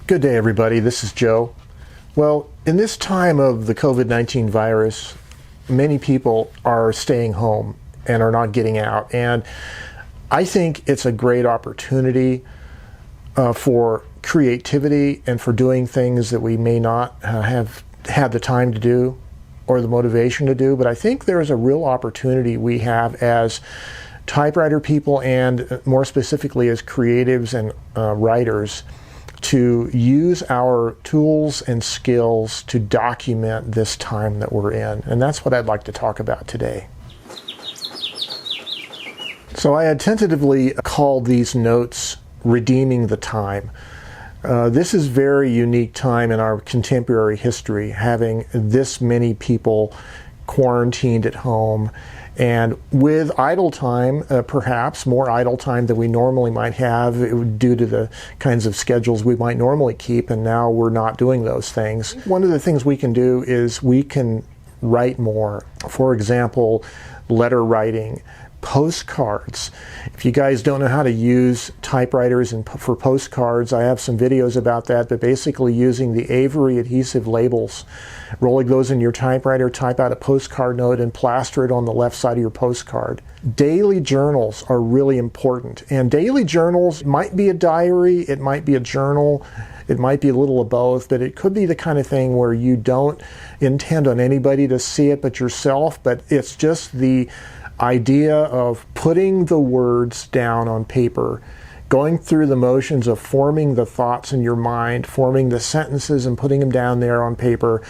Good day, everybody. This is Joe. Well, in this time of the COVID-19 virus, many people are staying home and are not getting out. And I think it's a great opportunity for creativity and for doing things that we may not have had the time to do or the motivation to do. But I think there's a real opportunity we have as typewriter people, and more specifically as creatives and writers, to use our tools and skills to document this time that we're in. And that's what I'd like to talk about today. So I had tentatively called these notes Redeeming the Time. This is a very unique time in our contemporary history, having this many people quarantined at home and with idle time, perhaps more idle time than we normally might have due to the kinds of schedules we might normally keep, and now we're not doing those things. One of the things we can do is we can write more. For example, letter writing, postcards. If you guys don't know how to use typewriters for postcards, I have some videos about that, but basically using the Avery adhesive labels, rolling those in your typewriter, type out a postcard note and plaster it on the left side of your postcard. Daily journals are really important, and daily journals might be a diary, it might be a journal, it might be a little of both, but it could be the kind of thing where you don't intend on anybody to see it but yourself, but it's just the idea of putting the words down on paper, going through the motions of forming the thoughts in your mind, forming the sentences and putting them down there on paper.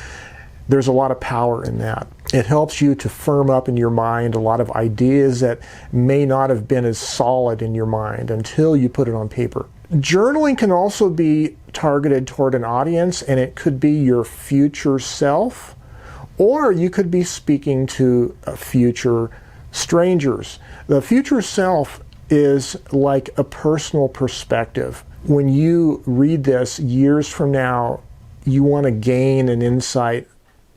There's a lot of power in that. It helps you to firm up in your mind a lot of ideas that may not have been as solid in your mind until you put it on paper. Journaling can also be targeted toward an audience, and it could be your future self, or you could be speaking to a future strangers. The future self is like a personal perspective. When you read this years from now, you want to gain an insight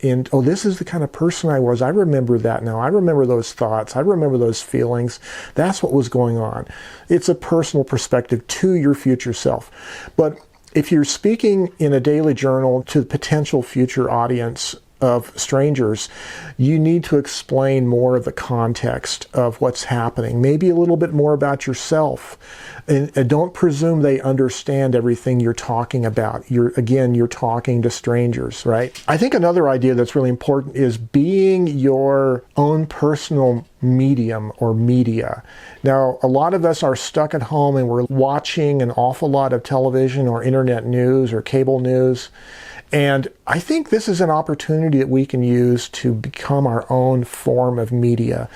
in, oh, this is the kind of person I was. I remember that now. I remember those thoughts. I remember those feelings. That's what was going on. It's a personal perspective to your future self. But if you're speaking in a daily journal to the potential future audience of strangers, you need to explain more of the context of what's happening, maybe a little bit more about yourself, and don't presume they understand everything you're talking about. You're talking to strangers, right? I think another idea that's really important is being your own personal medium or media. Now, a lot of us are stuck at home and we're watching an awful lot of television or internet news or cable news. And I think this is an opportunity that we can use to become our own form of media.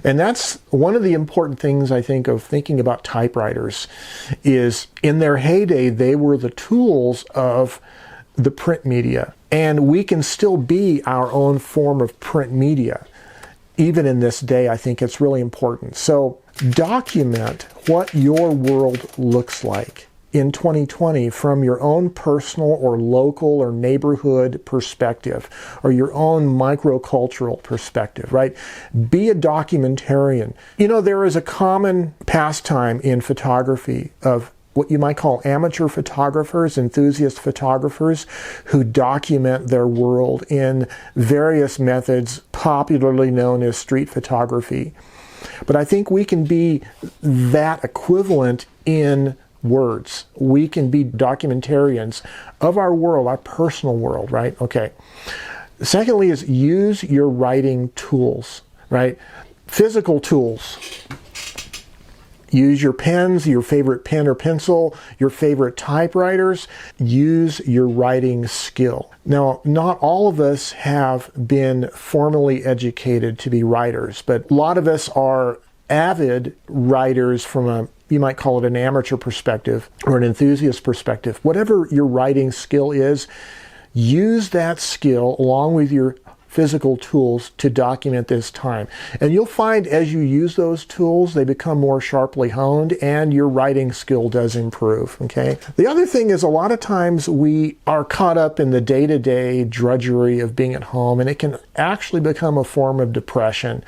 And that's one of the important things, I think, of thinking about typewriters, is in their heyday, they were the tools of the print media. And we can still be our own form of print media. Even in this day, I think it's really important. So document what your world looks like in 2020 from your own personal or local or neighborhood perspective, or your own microcultural perspective, right? Be a documentarian. You know, there is a common pastime in photography of what you might call amateur photographers, enthusiast photographers, who document their world in various methods popularly known as street photography. But I think we can be that equivalent in words. We can be documentarians of our world, our personal world, right? Okay. Secondly is use your writing tools, right? Physical tools. Use your pens, your favorite pen or pencil, your favorite typewriters. Use your writing skill. Now, not all of us have been formally educated to be writers, but a lot of us are avid writers from a, you might call it an amateur perspective or an enthusiast perspective. Whatever your writing skill is, use that skill along with your physical tools to document this time. And you'll find as you use those tools, they become more sharply honed and your writing skill does improve, okay? The other thing is a lot of times we are caught up in the day-to-day drudgery of being at home, and it can actually become a form of depression.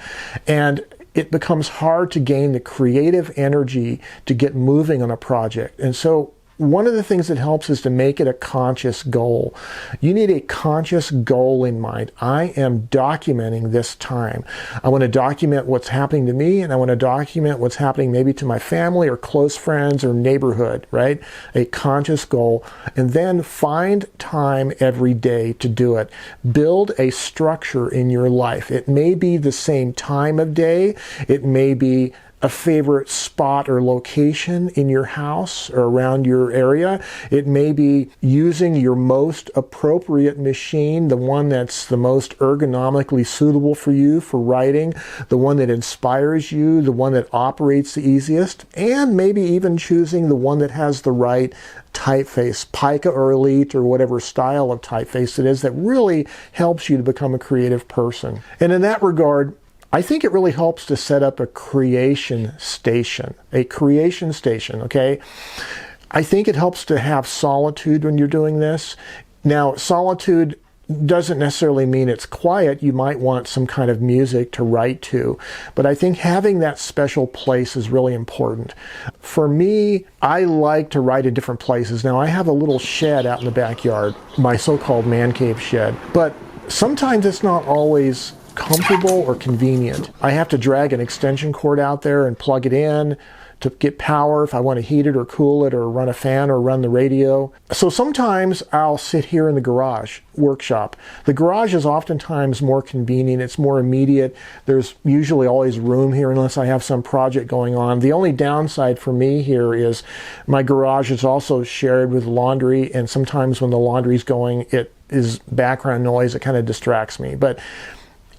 And it becomes hard to gain the creative energy to get moving on a project. And so one of the things that helps is to make it a conscious goal. You need a conscious goal in mind. I am documenting this time. I want to document what's happening to me, and I want to document what's happening maybe to my family or close friends or neighborhood, right? A conscious goal. And then find time every day to do it. Build a structure in your life. It may be the same time of day. It may be a favorite spot or location in your house or around your area. It may be using your most appropriate machine, the one that's the most ergonomically suitable for you for writing, the one that inspires you, the one that operates the easiest, and maybe even choosing the one that has the right typeface, Pica or Elite or whatever style of typeface it is that really helps you to become a creative person. And in that regard, I think it really helps to set up a creation station, okay? I think it helps to have solitude when you're doing this. Now, solitude doesn't necessarily mean it's quiet. You might want some kind of music to write to, but I think having that special place is really important. For me, I like to write in different places. Now, I have a little shed out in the backyard, my so-called man cave shed, but sometimes it's not always comfortable or convenient. I have to drag an extension cord out there and plug it in to get power if I want to heat it or cool it or run a fan or run the radio. So sometimes I'll sit here in the garage workshop. The garage is oftentimes more convenient. It's more immediate. There's usually always room here unless I have some project going on. The only downside for me here is my garage is also shared with laundry, and sometimes when the laundry's going, it is background noise. It kind of distracts me. But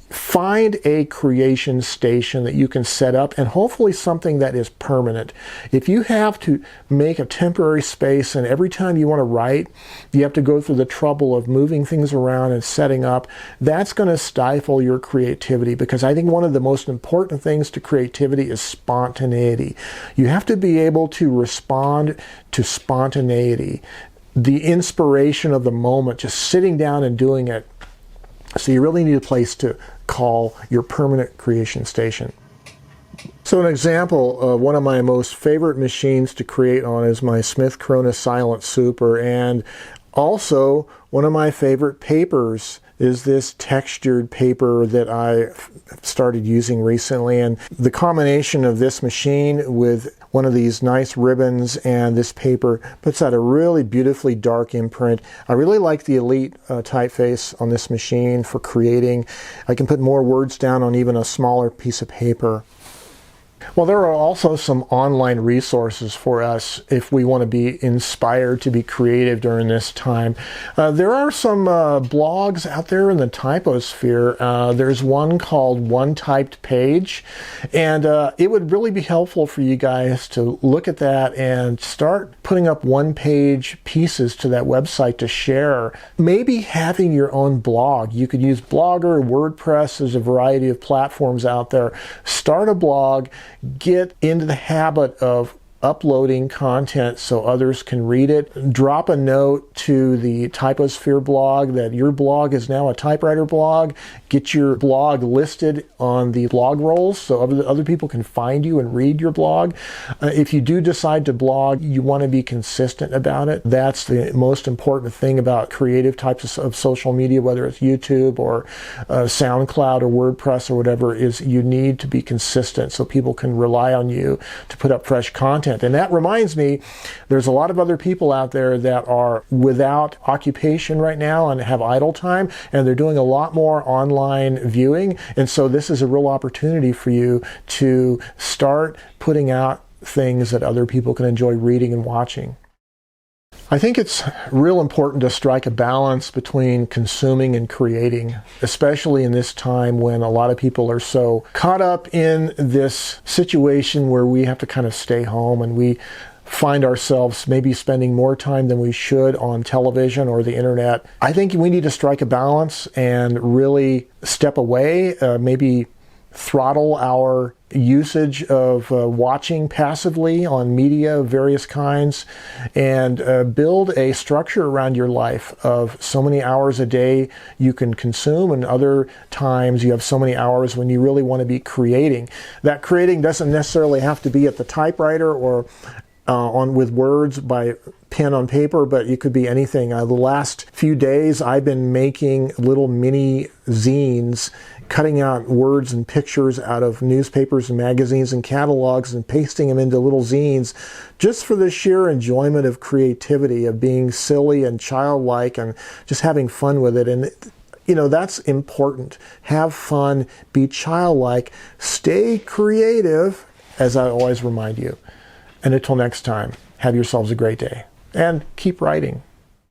find a creation station that you can set up, and hopefully something that is permanent. If you have to make a temporary space and every time you want to write, you have to go through the trouble of moving things around and setting up, that's going to stifle your creativity, because I think one of the most important things to creativity is spontaneity. You have to be able to respond to spontaneity, the inspiration of the moment, just sitting down and doing it. So you really need a place to call your permanent creation station. So an example of one of my most favorite machines to create on is my SmithCorona Silent Super, and also one of my favorite papers is this textured paper that I started using recently. And the combination of this machine with one of these nice ribbons and this paper puts out a really beautifully dark imprint. I really like the Elite typeface on this machine for creating. I can put more words down on even a smaller piece of paper. Well, there are also some online resources for us if we want to be inspired to be creative during this time. There are some blogs out there in the typosphere. There's one called One Typed Page, and it would really be helpful for you guys to look at that and start putting up one-page pieces to that website to share. Maybe having your own blog. You could use Blogger, WordPress. There's a variety of platforms out there. Start a blog. Get into the habit of uploading content so others can read it. Drop a note to the Typosphere blog that your blog is now a Typewriter blog. Get your blog listed on the blog rolls so other people can find you and read your blog. If you do decide to blog, you want to be consistent about it. That's the most important thing about creative types of social media, whether it's YouTube or SoundCloud or WordPress or whatever, is you need to be consistent so people can rely on you to put up fresh content. And that reminds me, there's a lot of other people out there that are without occupation right now and have idle time, and they're doing a lot more online viewing. And so this is a real opportunity for you to start putting out things that other people can enjoy reading and watching. I think it's real important to strike a balance between consuming and creating, especially in this time when a lot of people are so caught up in this situation where we have to kind of stay home and we find ourselves maybe spending more time than we should on television or the internet. I think we need to strike a balance and really step away, maybe throttle our usage of watching passively on media of various kinds, and build a structure around your life of so many hours a day you can consume, and other times you have so many hours when you really want to be creating. That creating doesn't necessarily have to be at the typewriter or with words by pen on paper, but it could be anything. The last few days I've been making little mini zines, cutting out words and pictures out of newspapers and magazines and catalogs and pasting them into little zines, just for the sheer enjoyment of creativity, of being silly and childlike and just having fun with it. And you know, that's important. Have fun, be childlike, stay creative, as I always remind you. And until next time, have yourselves a great day and keep writing.